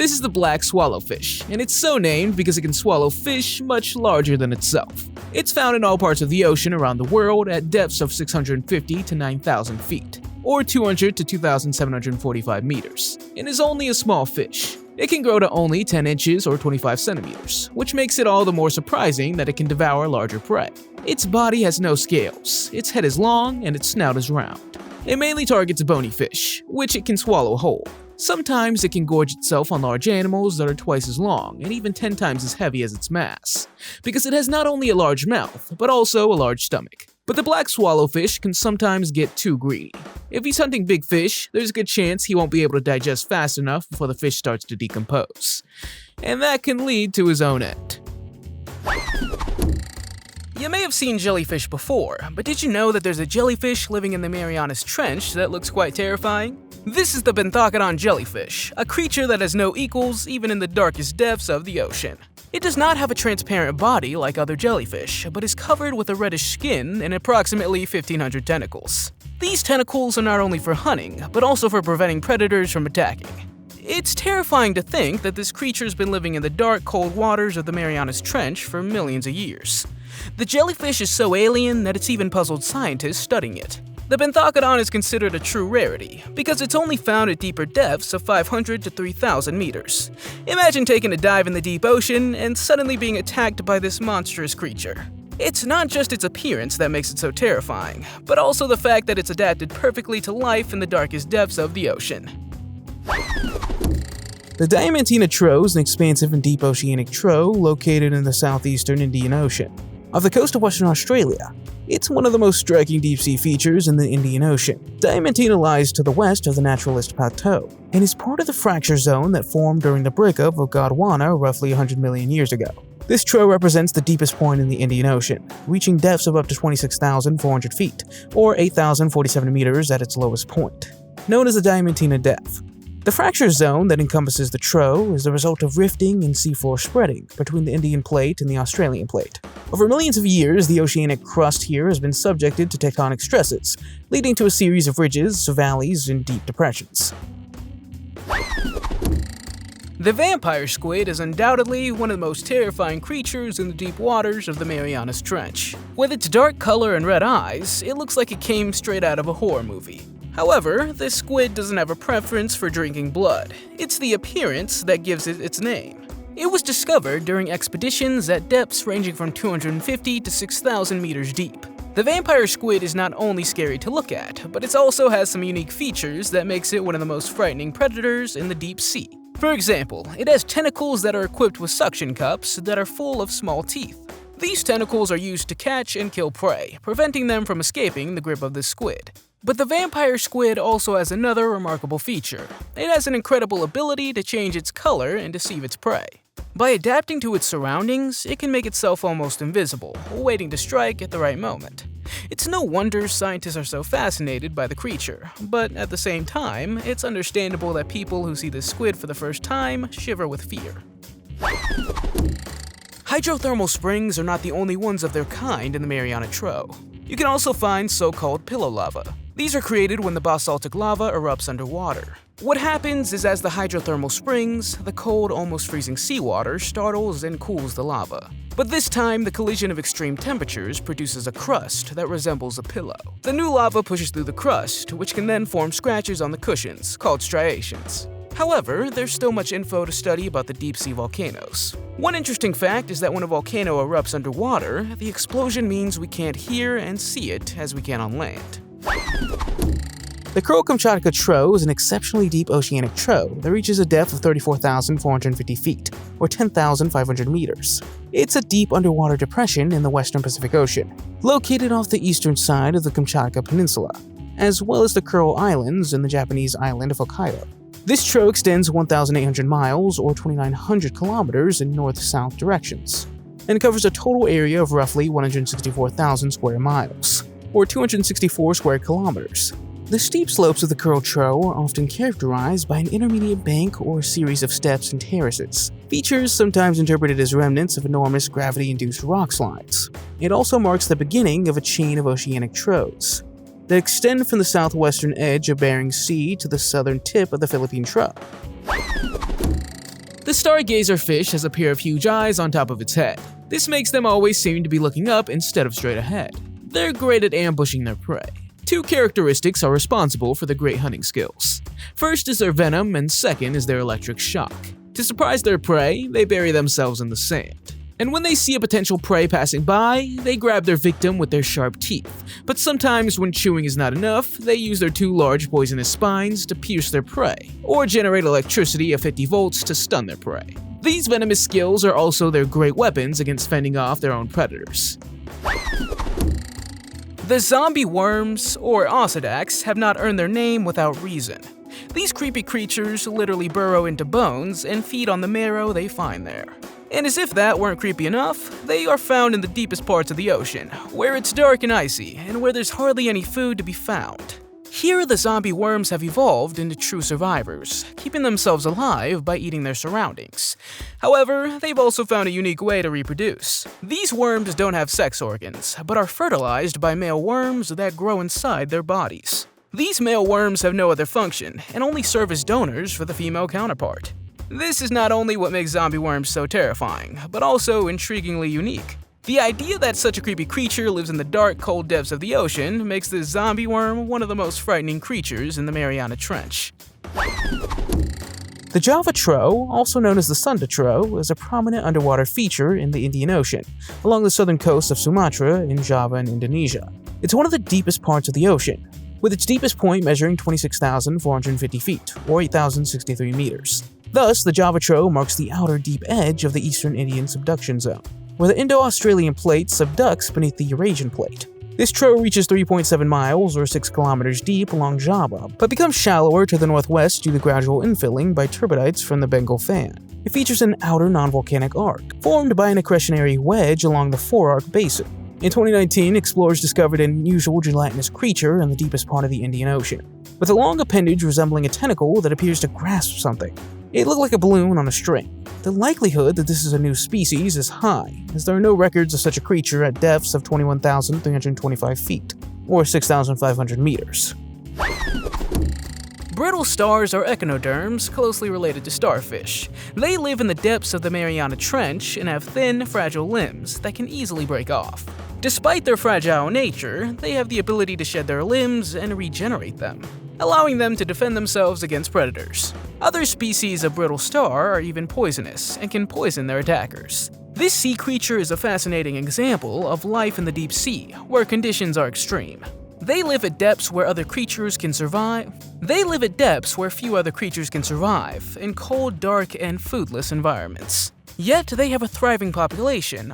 This is the black swallowfish, and it's so named because it can swallow fish much larger than itself. It's found in all parts of the ocean around the world at depths of 650 to 9,000 feet, or 200 to 2,745 meters, and is only a small fish. It can grow to only 10 inches or 25 centimeters, which makes it all the more surprising that it can devour larger prey. Its body has no scales, its head is long, and its snout is round. It mainly targets bony fish, which it can swallow whole. Sometimes it can gorge itself on large animals that are twice as long and even 10 times as heavy as its mass, because it has not only a large mouth, but also a large stomach. But the black swallowfish can sometimes get too greedy. If he's hunting big fish, there's a good chance he won't be able to digest fast enough before the fish starts to decompose. And that can lead to his own end. You may have seen jellyfish before, but did you know that there's a jellyfish living in the Marianas Trench that looks quite terrifying? This is the benthochodon jellyfish, a creature that has no equals even in the darkest depths of the ocean. It does not have a transparent body like other jellyfish, but is covered with a reddish skin and approximately 1,500 tentacles. These tentacles are not only for hunting, but also for preventing predators from attacking. It's terrifying to think that this creature's been living in the dark, cold waters of the Marianas Trench for millions of years. The jellyfish is so alien that it's even puzzled scientists studying it. The benthochodon is considered a true rarity because it's only found at deeper depths of 500 to 3,000 meters. Imagine taking a dive in the deep ocean and suddenly being attacked by this monstrous creature. It's not just its appearance that makes it so terrifying, but also the fact that it's adapted perfectly to life in the darkest depths of the ocean. The Diamantina trout is an expansive and deep oceanic trout located in the southeastern Indian Ocean. Off the coast of Western Australia, it's one of the most striking deep-sea features in the Indian Ocean. Diamantina lies to the west of the Naturalist Plateau, and is part of the fracture zone that formed during the breakup of Gondwana roughly 100 million years ago. This trout represents the deepest point in the Indian Ocean, reaching depths of up to 26,400 feet, or 8,047 meters at its lowest point, known as the Diamantina Depth. The fracture zone that encompasses the trout is the result of rifting and seafloor spreading between the Indian Plate and the Australian Plate. Over millions of years, the oceanic crust here has been subjected to tectonic stresses, leading to a series of ridges, valleys, and deep depressions. The vampire squid is undoubtedly one of the most terrifying creatures in the deep waters of the Marianas Trench. With its dark color and red eyes, it looks like it came straight out of a horror movie. However, this squid doesn't have a preference for drinking blood. It's the appearance that gives it its name. It was discovered during expeditions at depths ranging from 250 to 6,000 meters deep. The vampire squid is not only scary to look at, but it also has some unique features that makes it one of the most frightening predators in the deep sea. For example, it has tentacles that are equipped with suction cups that are full of small teeth. These tentacles are used to catch and kill prey, preventing them from escaping the grip of the squid. But the vampire squid also has another remarkable feature. It has an incredible ability to change its color and deceive its prey. By adapting to its surroundings, it can make itself almost invisible, waiting to strike at the right moment. It's no wonder scientists are so fascinated by the creature, but at the same time, it's understandable that people who see the squid for the first time shiver with fear. Hydrothermal springs are not the only ones of their kind in the Mariana Trench. You can also find so-called pillow lava. These are created when the basaltic lava erupts underwater. What happens is as the hydrothermal springs, the cold, almost freezing seawater startles and cools the lava. But this time, the collision of extreme temperatures produces a crust that resembles a pillow. The new lava pushes through the crust, which can then form scratches on the cushions, called striations. However, there's still much info to study about the deep-sea volcanoes. One interesting fact is that when a volcano erupts underwater, the explosion means we can't hear and see it as we can on land. The Kamchatka trout is an exceptionally deep oceanic trout that reaches a depth of 34,450 feet, or 10,500 meters. It's a deep underwater depression in the western Pacific Ocean, located off the eastern side of the Kamchatka Peninsula, as well as the Kuril Islands and the Japanese island of Hokkaido. This trout extends 1,800 miles, or 2,900 kilometers in north-south directions, and covers a total area of roughly 164,000 square miles, or 264 square kilometers. The steep slopes of the Kuril trout are often characterized by an intermediate bank or series of steps and terraces, features sometimes interpreted as remnants of enormous gravity-induced rock slides. It also marks the beginning of a chain of oceanic trouts that extend from the southwestern edge of Bering Sea to the southern tip of the Philippine Trout. The stargazer fish has a pair of huge eyes on top of its head. This makes them always seem to be looking up instead of straight ahead. They're great at ambushing their prey. Two characteristics are responsible for their great hunting skills. First is their venom, and second is their electric shock. To surprise their prey, they bury themselves in the sand. And when they see a potential prey passing by, they grab their victim with their sharp teeth. But sometimes when chewing is not enough, they use their two large poisonous spines to pierce their prey, or generate electricity of 50 volts to stun their prey. These venomous skills are also their great weapons against fending off their own predators. The zombie worms, or osedacs, have not earned their name without reason. These creepy creatures literally burrow into bones and feed on the marrow they find there. And as if that weren't creepy enough, they are found in the deepest parts of the ocean, where it's dark and icy, and where there's hardly any food to be found. Here, the zombie worms have evolved into true survivors, keeping themselves alive by eating their surroundings. However, they've also found a unique way to reproduce. These worms don't have sex organs, but are fertilized by male worms that grow inside their bodies. These male worms have no other function, and only serve as donors for the female counterpart. This is not only what makes zombie worms so terrifying, but also intriguingly unique. The idea that such a creepy creature lives in the dark, cold depths of the ocean makes this zombie worm one of the most frightening creatures in the Mariana Trench. The Java trow, also known as the Sunda trow, is a prominent underwater feature in the Indian Ocean, along the southern coast of Sumatra in Java and Indonesia. It's one of the deepest parts of the ocean, with its deepest point measuring 26,450 feet, or 8,063 meters. Thus, the Java trow marks the outer deep edge of the eastern Indian subduction zone, where the Indo-Australian plate subducts beneath the Eurasian plate. This trow reaches 3.7 miles or 6 kilometers deep along Java, but becomes shallower to the northwest due to gradual infilling by turbidites from the Bengal fan. It features an outer non-volcanic arc, formed by an accretionary wedge along the forearc basin. In 2019, explorers discovered an unusual gelatinous creature in the deepest part of the Indian Ocean, with a long appendage resembling a tentacle that appears to grasp something. It looked like a balloon on a string. The likelihood that this is a new species is high, as there are no records of such a creature at depths of 21,325 feet, or 6,500 meters. Brittle stars are echinoderms closely related to starfish. They live in the depths of the Mariana Trench and have thin, fragile limbs that can easily break off. Despite their fragile nature, they have the ability to shed their limbs and regenerate them, allowing them to defend themselves against predators. Other species of brittle star are even poisonous and can poison their attackers. This sea creature is a fascinating example of life in the deep sea, where conditions are extreme. They live at depths where other creatures can survive. They live at depths where few other creatures can survive, in cold, dark, and foodless environments. Yet they have a thriving population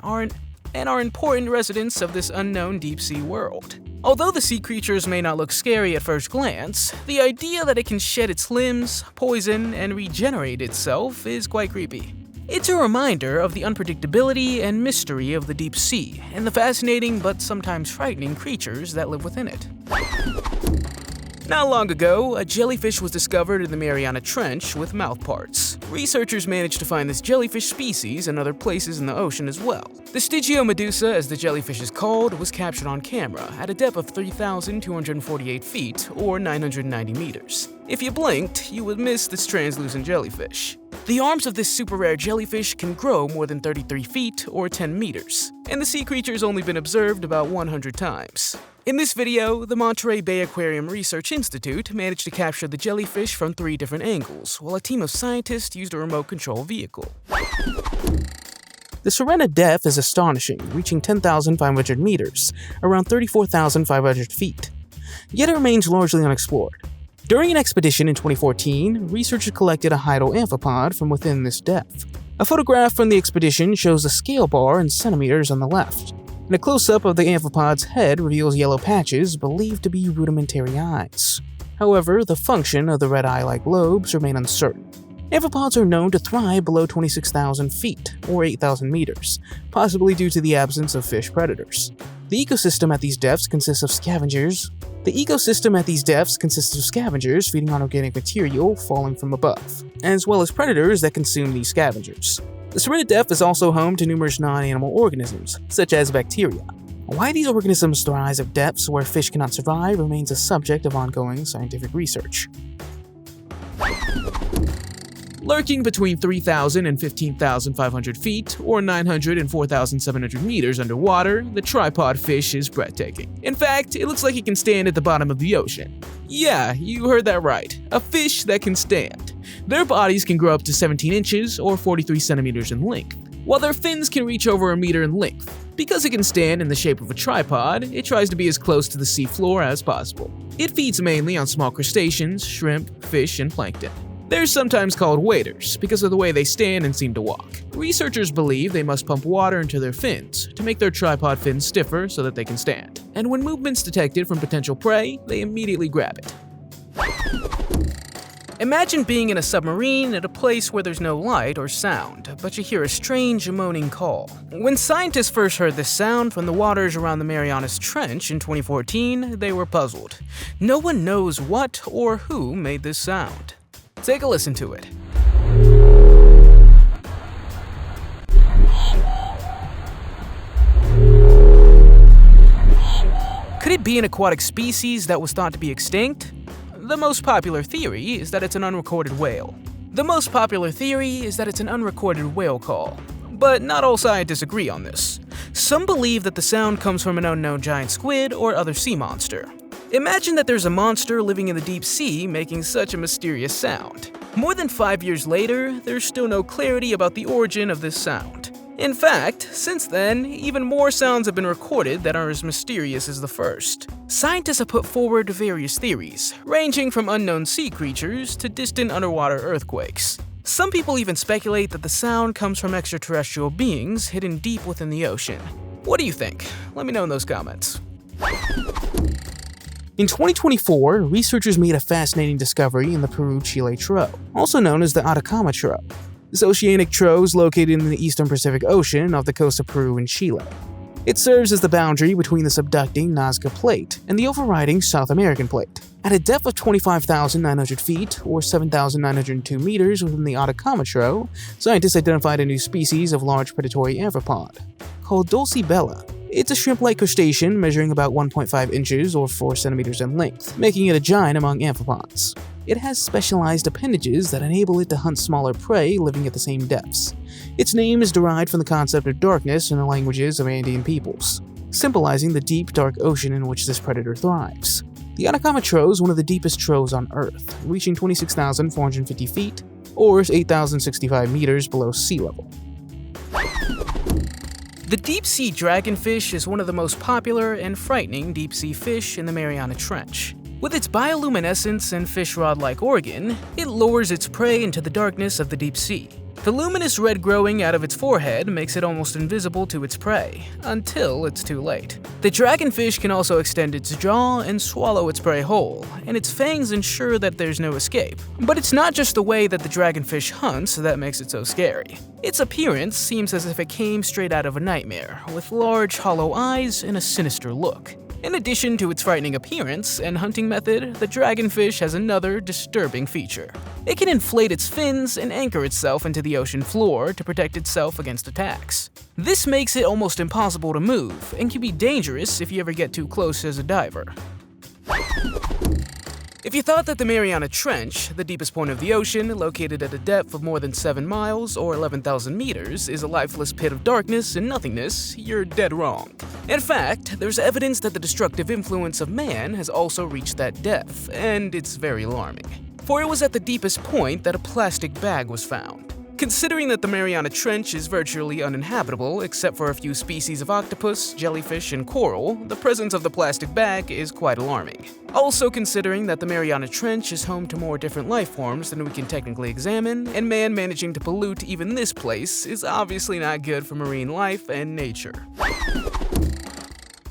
and are important residents of this unknown deep-sea world. Although the sea creatures may not look scary at first glance, the idea that it can shed its limbs, poison, and regenerate itself is quite creepy. It's a reminder of the unpredictability and mystery of the deep sea, and the fascinating but sometimes frightening creatures that live within it. Not long ago, a jellyfish was discovered in the Mariana Trench with mouth parts. Researchers managed to find this jellyfish species in other places in the ocean as well. The Stygiomedusa, as the jellyfish is called, was captured on camera at a depth of 3,248 feet, or 990 meters. If you blinked, you would miss this translucent jellyfish. The arms of this super rare jellyfish can grow more than 33 feet, or 10 meters, and the sea creature's only been observed about 100 times. In this video, the Monterey Bay Aquarium Research Institute managed to capture the jellyfish from 3 different angles, while a team of scientists used a remote control vehicle. The Serena depth is astonishing, reaching 10,500 meters, around 34,500 feet. Yet it remains largely unexplored. During an expedition in 2014, researchers collected a hydal amphipod from within this depth. A photograph from the expedition shows a scale bar in centimeters on the left, and a close-up of the amphipod's head reveals yellow patches believed to be rudimentary eyes. However, the function of the red eye-like lobes remain uncertain. Amphipods are known to thrive below 26,000 feet, or 8,000 meters, possibly due to the absence of fish predators. The ecosystem at these depths consists of scavengers feeding on organic material falling from above, as well as predators that consume these scavengers. The Serena depth is also home to numerous non-animal organisms, such as bacteria. Why these organisms thrive at depths where fish cannot survive remains a subject of ongoing scientific research. Lurking between 3,000 and 15,500 feet, or 900 and 4,700 meters underwater, the tripod fish is breathtaking. In fact, it looks like it can stand at the bottom of the ocean. Yeah, you heard that right. A fish that can stand. Their bodies can grow up to 17 inches, or 43 centimeters in length, while their fins can reach over a meter in length. Because it can stand in the shape of a tripod, it tries to be as close to the seafloor as possible. It feeds mainly on small crustaceans, shrimp, fish, and plankton. They're sometimes called waders because of the way they stand and seem to walk. Researchers believe they must pump water into their fins to make their tripod fins stiffer so that they can stand. And when movement's detected from potential prey, they immediately grab it. Imagine being in a submarine at a place where there's no light or sound, but you hear a strange moaning call. When scientists first heard this sound from the waters around the Marianas Trench in 2014, they were puzzled. No one knows what or who made this sound. Take a listen to it. Could it be an aquatic species that was thought to be extinct? The most popular theory is that it's an unrecorded whale. Call. But not all scientists agree on this. Some believe that the sound comes from an unknown giant squid or other sea monster. Imagine that there's a monster living in the deep sea making such a mysterious sound. More than 5 years later, there's still no clarity about the origin of this sound. In fact, since then, even more sounds have been recorded that are as mysterious as the first. Scientists have put forward various theories, ranging from unknown sea creatures to distant underwater earthquakes. Some people even speculate that the sound comes from extraterrestrial beings hidden deep within the ocean. What do you think? Let me know in those comments. In 2024, researchers made a fascinating discovery in the Peru-Chile trough, also known as the Atacama Trough. This oceanic trough is located in the eastern Pacific Ocean off the coast of Peru and Chile. It serves as the boundary between the subducting Nazca Plate and the overriding South American Plate. At a depth of 25,900 feet, or 7,902 meters within the Atacama Trough, scientists identified a new species of large predatory amphipod, called Dulcibella. It's a shrimp-like crustacean measuring about 1.5 inches or 4 centimeters in length, making it a giant among amphipods. It has specialized appendages that enable it to hunt smaller prey living at the same depths. Its name is derived from the concept of darkness in the languages of Andean peoples, symbolizing the deep, dark ocean in which this predator thrives. The Atacama Trough is one of the deepest troughs on Earth, reaching 26,450 feet, or 8,065 meters below sea level. The deep-sea dragonfish is one of the most popular and frightening deep-sea fish in the Mariana Trench. With its bioluminescence and fish rod-like organ, it lures its prey into the darkness of the deep sea. The luminous red growing out of its forehead makes it almost invisible to its prey, until it's too late. The dragonfish can also extend its jaw and swallow its prey whole, and its fangs ensure that there's no escape. But it's not just the way that the dragonfish hunts that makes it so scary. Its appearance seems as if it came straight out of a nightmare, with large hollow eyes and a sinister look. In addition to its frightening appearance and hunting method, the dragonfish has another disturbing feature. It can inflate its fins and anchor itself into the ocean floor to protect itself against attacks. This makes it almost impossible to move and can be dangerous if you ever get too close as a diver. If you thought that the Mariana Trench, the deepest point of the ocean, located at a depth of more than 7 miles or 11,000 meters, is a lifeless pit of darkness and nothingness, you're dead wrong. In fact, there's evidence that the destructive influence of man has also reached that depth, and it's very alarming. For it was at the deepest point that a plastic bag was found. Considering that the Mariana Trench is virtually uninhabitable except for a few species of octopus, jellyfish, and coral, the presence of the plastic bag is quite alarming. Also considering that the Mariana Trench is home to more different life forms than we can technically examine, and man managing to pollute even this place is obviously not good for marine life and nature.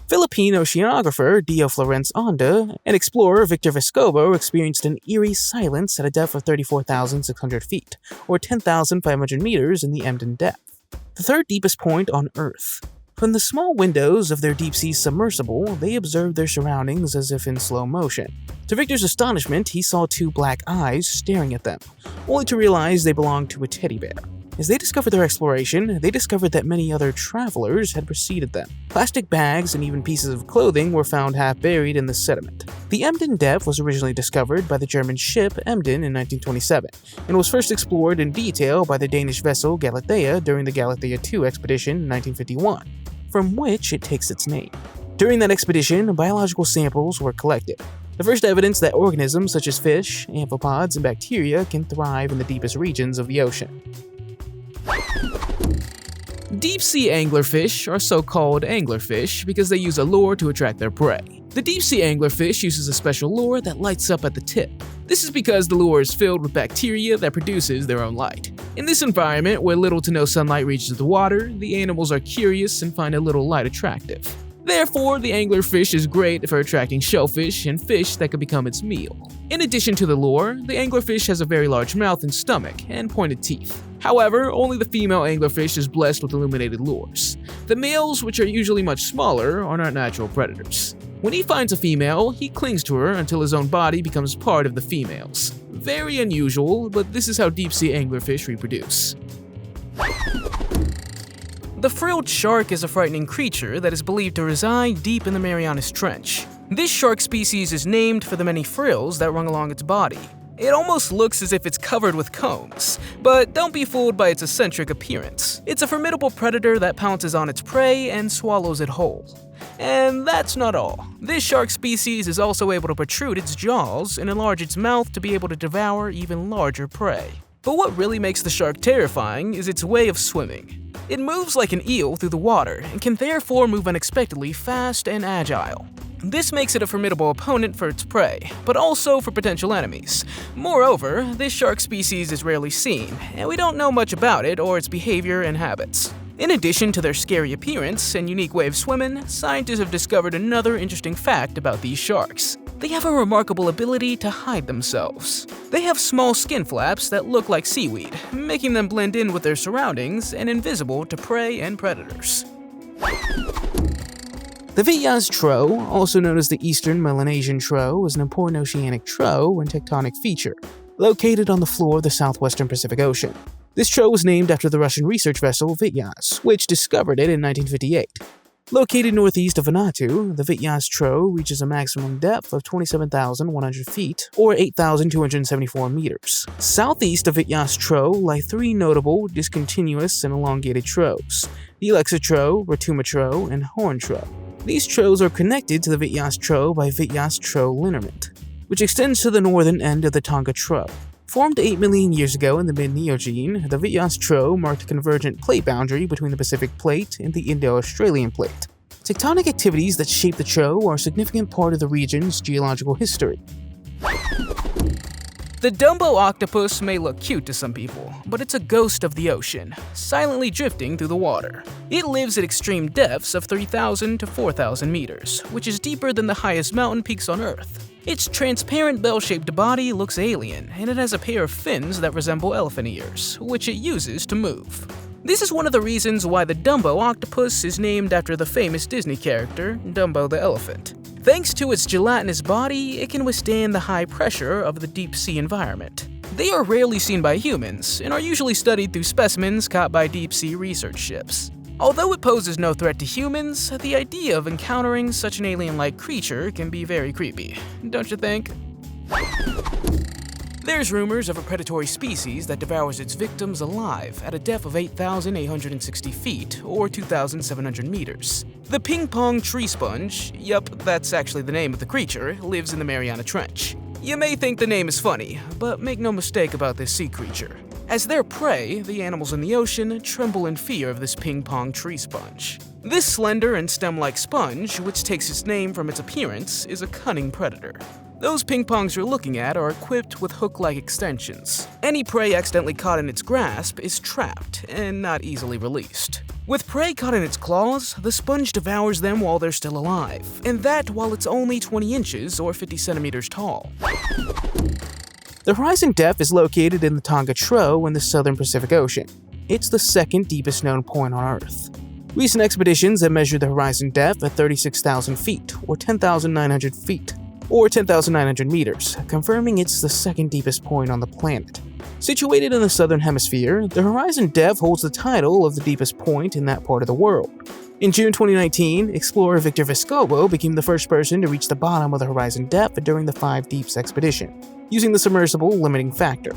Philippine oceanographer Dio Florence Onda and explorer Victor Vescovo experienced an eerie silence at a depth of 34,600 feet, or 10,500 meters in the Emden depth, the third deepest point on Earth. From the small windows of their deep-sea submersible, they observed their surroundings as if in slow motion. To Victor's astonishment, he saw 2 black eyes staring at them, only to realize they belonged to a teddy bear. As they discovered their exploration, they discovered that many other travelers had preceded them. Plastic bags and even pieces of clothing were found half buried in the sediment. The Emden Depth was originally discovered by the German ship Emden in 1927, and was first explored in detail by the Danish vessel Galathea during the Galathea II expedition in 1951, from which it takes its name. During that expedition, biological samples were collected. The first evidence that organisms such as fish, amphipods, and bacteria can thrive in the deepest regions of the ocean. Deep-sea anglerfish are so-called anglerfish because they use a lure to attract their prey. The deep-sea anglerfish uses a special lure that lights up at the tip. This is because the lure is filled with bacteria that produces their own light. In this environment, where little to no sunlight reaches the water, the animals are curious and find a little light attractive. Therefore, the anglerfish is great for attracting shellfish and fish that could become its meal. In addition to the lure, the anglerfish has a very large mouth and stomach, and pointed teeth. However, only the female anglerfish is blessed with illuminated lures. The males, which are usually much smaller, are not natural predators. When he finds a female, he clings to her until his own body becomes part of the female's. Very unusual, but this is how deep-sea anglerfish reproduce. The frilled shark is a frightening creature that is believed to reside deep in the Marianas Trench. This shark species is named for the many frills that run along its body. It almost looks as if it's covered with combs, but don't be fooled by its eccentric appearance. It's a formidable predator that pounces on its prey and swallows it whole. And that's not all. This shark species is also able to protrude its jaws and enlarge its mouth to be able to devour even larger prey. But what really makes the shark terrifying is its way of swimming. It moves like an eel through the water and can therefore move unexpectedly fast and agile. This makes it a formidable opponent for its prey, but also for potential enemies. Moreover, this shark species is rarely seen, and we don't know much about it or its behavior and habits. In addition to their scary appearance and unique way of swimming, scientists have discovered another interesting fact about these sharks. They have a remarkable ability to hide themselves. They have small skin flaps that look like seaweed, making them blend in with their surroundings and invisible to prey and predators. The Vityaz Trough, also known as the Eastern Melanesian Trough, is an important oceanic trough and tectonic feature, located on the floor of the southwestern Pacific Ocean. This trough was named after the Russian research vessel Vityaz, which discovered it in 1958. Located northeast of Vanuatu, the Vityaz Trough reaches a maximum depth of 27,100 feet, or 8,274 meters. Southeast of Vityaz Trough lie three notable, discontinuous, and elongated troughs: the Alexa Trough, Rotuma Trough, and Horn Trough. These troughs are connected to the Vityaz Trough by Vityaz Trough lineament, which extends to the northern end of the Tonga Trough. Formed 8 million years ago in the mid-Neogene, the Vityaz Trough marked a convergent plate boundary between the Pacific Plate and the Indo-Australian Plate. Tectonic activities that shape the trough are a significant part of the region's geological history. The Dumbo octopus may look cute to some people, but it's a ghost of the ocean, silently drifting through the water. It lives at extreme depths of 3,000 to 4,000 meters, which is deeper than the highest mountain peaks on Earth. Its transparent bell-shaped body looks alien, and it has a pair of fins that resemble elephant ears, which it uses to move. This is one of the reasons why the Dumbo octopus is named after the famous Disney character, Dumbo the elephant. Thanks to its gelatinous body, it can withstand the high pressure of the deep-sea environment. They are rarely seen by humans, and are usually studied through specimens caught by deep-sea research ships. Although it poses no threat to humans, the idea of encountering such an alien-like creature can be very creepy, don't you think? There's rumors of a predatory species that devours its victims alive at a depth of 8,860 feet, or 2,700 meters. The ping-pong tree sponge, yup, that's actually the name of the creature, lives in the Mariana Trench. You may think the name is funny, but make no mistake about this sea creature. As their prey, the animals in the ocean tremble in fear of this ping-pong tree sponge. This slender and stem-like sponge, which takes its name from its appearance, is a cunning predator. Those ping-pongs you're looking at are equipped with hook-like extensions. Any prey accidentally caught in its grasp is trapped and not easily released. With prey caught in its claws, the sponge devours them while they're still alive, and that while it's only 20 inches or 50 centimeters tall. The horizon depth is located in the Tonga Trough in the southern Pacific Ocean. It's the second deepest known point on Earth. Recent expeditions have measured the horizon depth at 36,000 feet, or 10,900 feet, or 10,900 meters, confirming it's the second deepest point on the planet. Situated in the southern hemisphere, the horizon depth holds the title of the deepest point in that part of the world. In June 2019, explorer Victor Vescovo became the first person to reach the bottom of the horizon depth during the 5 Deeps expedition, using the submersible limiting factor.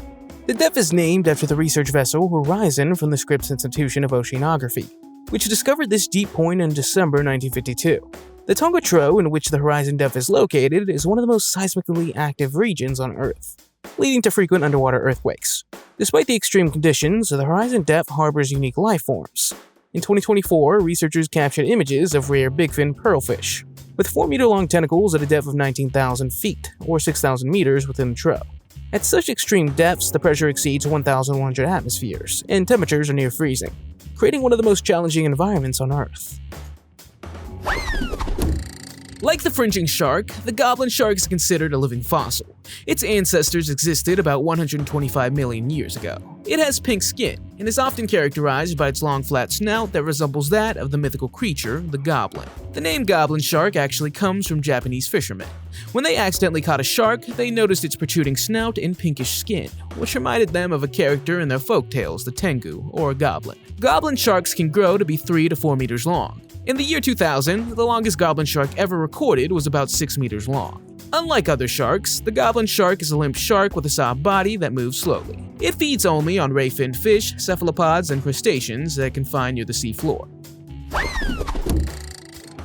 The depth is named after the research vessel Horizon from the Scripps Institution of Oceanography, which discovered this deep point in December 1952. The Tonga Trough, in which the horizon depth is located, is one of the most seismically active regions on Earth, leading to frequent underwater earthquakes. Despite the extreme conditions, the horizon depth harbors unique lifeforms. In 2024, researchers captured images of rare bigfin pearlfish, with 4-meter-long tentacles at a depth of 19,000 feet, or 6,000 meters within the trough. At such extreme depths, the pressure exceeds 1,100 atmospheres, and temperatures are near freezing, creating one of the most challenging environments on Earth. Like the fringing shark, the goblin shark is considered a living fossil. Its ancestors existed about 125 million years ago. It has pink skin and is often characterized by its long flat snout that resembles that of the mythical creature, the goblin. The name goblin shark actually comes from Japanese fishermen. When they accidentally caught a shark, they noticed its protruding snout and pinkish skin, which reminded them of a character in their folktales, the tengu, or a goblin. Goblin sharks can grow to be 3 to 4 meters long. In the year 2000, the longest goblin shark ever recorded was about 6 meters long. Unlike other sharks, the goblin shark is a limp shark with a soft body that moves slowly. It feeds only on ray-finned fish, cephalopods, and crustaceans that it can find near the seafloor.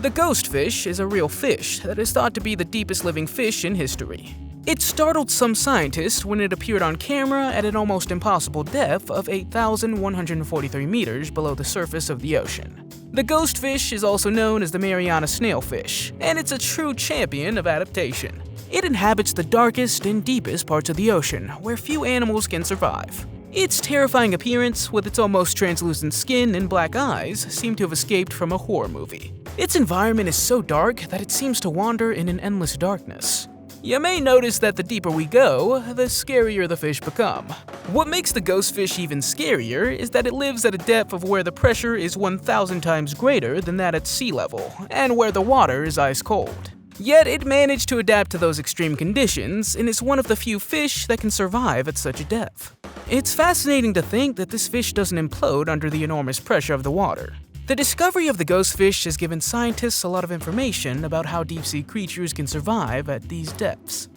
The ghostfish is a real fish that is thought to be the deepest living fish in history. It startled some scientists when it appeared on camera at an almost impossible depth of 8,143 meters below the surface of the ocean. The ghostfish is also known as the Mariana snailfish, and it's a true champion of adaptation. It inhabits the darkest and deepest parts of the ocean, where few animals can survive. Its terrifying appearance, with its almost translucent skin and black eyes, seem to have escaped from a horror movie. Its environment is so dark that it seems to wander in an endless darkness. You may notice that the deeper we go, the scarier the fish become. What makes the ghostfish even scarier is that it lives at a depth of where the pressure is 1,000 times greater than that at sea level, and where the water is ice cold. Yet it managed to adapt to those extreme conditions and is one of the few fish that can survive at such a depth. It's fascinating to think that this fish doesn't implode under the enormous pressure of the water. The discovery of the ghostfish has given scientists a lot of information about how deep-sea creatures can survive at these depths.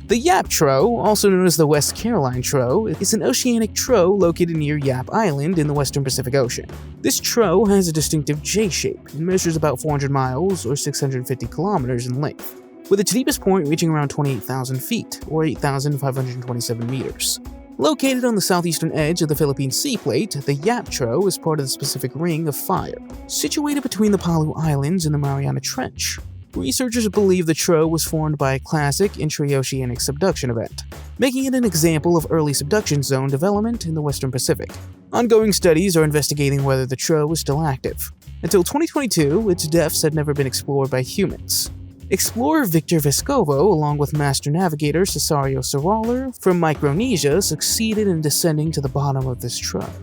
The Yap Trough, also known as the West Caroline Trough, is an oceanic trough located near Yap Island in the western Pacific Ocean. This trough has a distinctive J shape and measures about 400 miles or 650 kilometers in length, with its deepest point reaching around 28,000 feet or 8,527 meters. Located on the southeastern edge of the Philippine Sea Plate, the Yap Trough is part of the Pacific Ring of Fire, situated between the Palau Islands and the Mariana Trench. Researchers believe the trough was formed by a classic intraoceanic subduction event, making it an example of early subduction zone development in the Western Pacific. Ongoing studies are investigating whether the trough is still active. Until 2022, its depths had never been explored by humans. Explorer Victor Vescovo, along with master navigator Cesario Saraller from Micronesia, succeeded in descending to the bottom of this trough.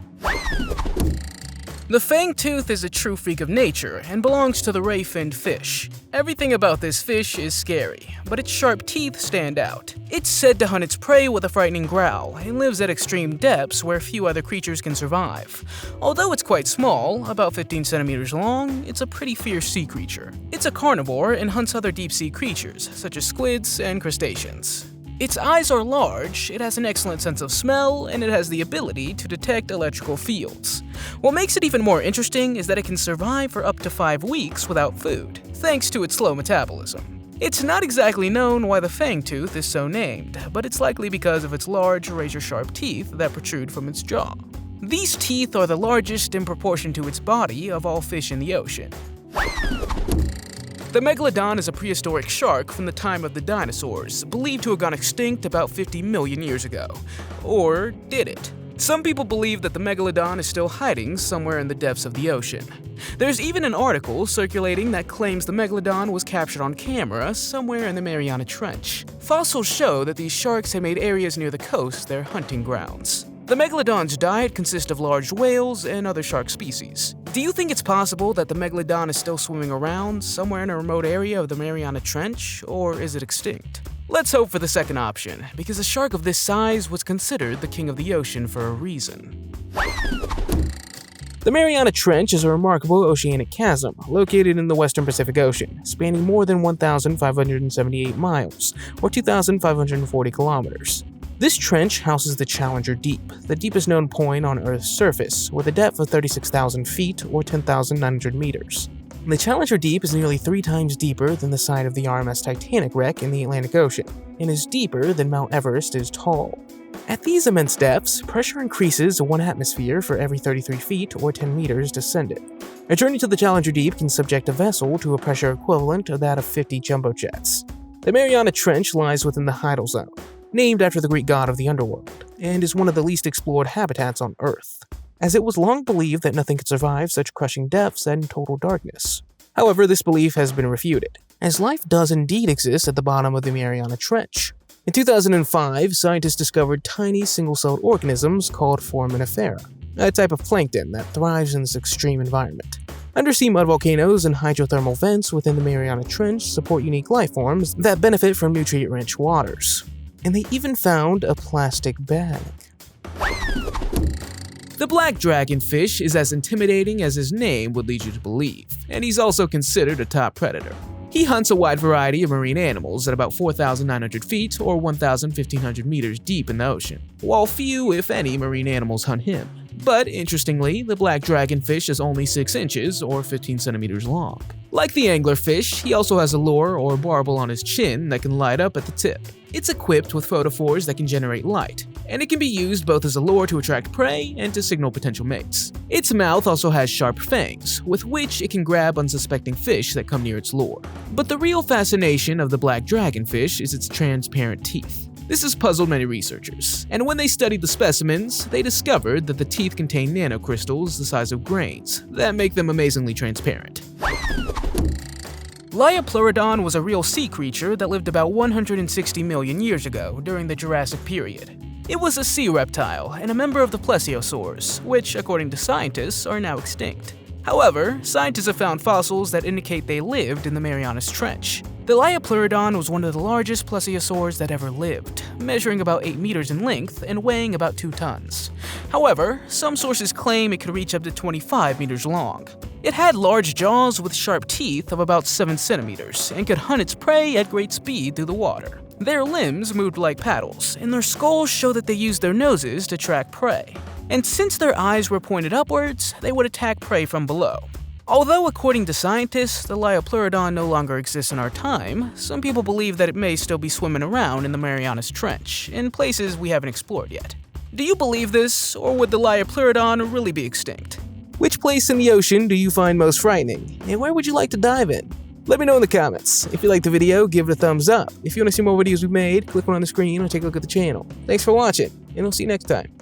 The fangtooth is a true freak of nature and belongs to the ray-finned fish. Everything about this fish is scary, but its sharp teeth stand out. It's said to hunt its prey with a frightening growl and lives at extreme depths where few other creatures can survive. Although it's quite small, about 15 centimeters long, it's a pretty fierce sea creature. It's a carnivore and hunts other deep-sea creatures, such as squids and crustaceans. Its eyes are large, it has an excellent sense of smell, and it has the ability to detect electrical fields. What makes it even more interesting is that it can survive for up to 5 weeks without food, thanks to its slow metabolism. It's not exactly known why the fangtooth is so named, but it's likely because of its large, razor-sharp teeth that protrude from its jaw. These teeth are the largest in proportion to its body of all fish in the ocean. The megalodon is a prehistoric shark from the time of the dinosaurs, believed to have gone extinct about 50 million years ago. Or did it? Some people believe that the megalodon is still hiding somewhere in the depths of the ocean. There's even an article circulating that claims the megalodon was captured on camera somewhere in the Mariana Trench. Fossils show that these sharks have made areas near the coast their hunting grounds. The megalodon's diet consists of large whales and other shark species. Do you think it's possible that the megalodon is still swimming around somewhere in a remote area of the Mariana Trench, or is it extinct? Let's hope for the second option, because a shark of this size was considered the king of the ocean for a reason. The Mariana Trench is a remarkable oceanic chasm located in the western Pacific Ocean, spanning more than 1,578 miles, or 2,540 kilometers. This trench houses the Challenger Deep, the deepest known point on Earth's surface, with a depth of 36,000 feet or 10,900 meters. The Challenger Deep is nearly 3 times deeper than the side of the RMS Titanic wreck in the Atlantic Ocean, and is deeper than Mount Everest is tall. At these immense depths, pressure increases 1 atmosphere for every 33 feet or 10 meters descended. A journey to the Challenger Deep can subject a vessel to a pressure equivalent to that of 50 jumbo jets. The Mariana Trench lies within the Tidal Zone, named after the Greek god of the underworld, and is one of the least explored habitats on Earth, as it was long believed that nothing could survive such crushing depths and total darkness. However, this belief has been refuted, as life does indeed exist at the bottom of the Mariana Trench. In 2005, scientists discovered tiny single-celled organisms called foraminifera, a type of plankton that thrives in this extreme environment. Undersea mud volcanoes and hydrothermal vents within the Mariana Trench support unique life forms that benefit from nutrient-rich waters. And they even found a plastic bag. The black dragonfish is as intimidating as his name would lead you to believe, and he's also considered a top predator. He hunts a wide variety of marine animals at about 4,900 feet or 1,500 meters deep in the ocean, while few, if any, marine animals hunt him. But interestingly, the black dragonfish is only 6 inches or 15 centimeters long. Like the anglerfish, he also has a lure or barbel on his chin that can light up at the tip. It's equipped with photophores that can generate light, and it can be used both as a lure to attract prey and to signal potential mates. Its mouth also has sharp fangs, with which it can grab unsuspecting fish that come near its lure. But the real fascination of the black dragonfish is its transparent teeth. This has puzzled many researchers, and when they studied the specimens, they discovered that the teeth contain nanocrystals the size of grains that make them amazingly transparent. Liopleurodon was a real sea creature that lived about 160 million years ago during the Jurassic period. It was a sea reptile and a member of the plesiosaurs, which, according to scientists, are now extinct. However, scientists have found fossils that indicate they lived in the Marianas Trench. The Liopleurodon was one of the largest plesiosaurs that ever lived, measuring about 8 meters in length and weighing about 2 tons. However, some sources claim it could reach up to 25 meters long. It had large jaws with sharp teeth of about 7 centimeters and could hunt its prey at great speed through the water. Their limbs moved like paddles, and their skulls show that they used their noses to track prey. And since their eyes were pointed upwards, they would attack prey from below. Although according to scientists, the Liopleurodon no longer exists in our time, some people believe that it may still be swimming around in the Marianas Trench, in places we haven't explored yet. Do you believe this, or would the Liopleurodon really be extinct? Which place in the ocean do you find most frightening, and where would you like to dive in? Let me know in the comments. If you liked the video, give it a thumbs up. If you want to see more videos we've made, click one on the screen or take a look at the channel. Thanks for watching, and I'll see you next time.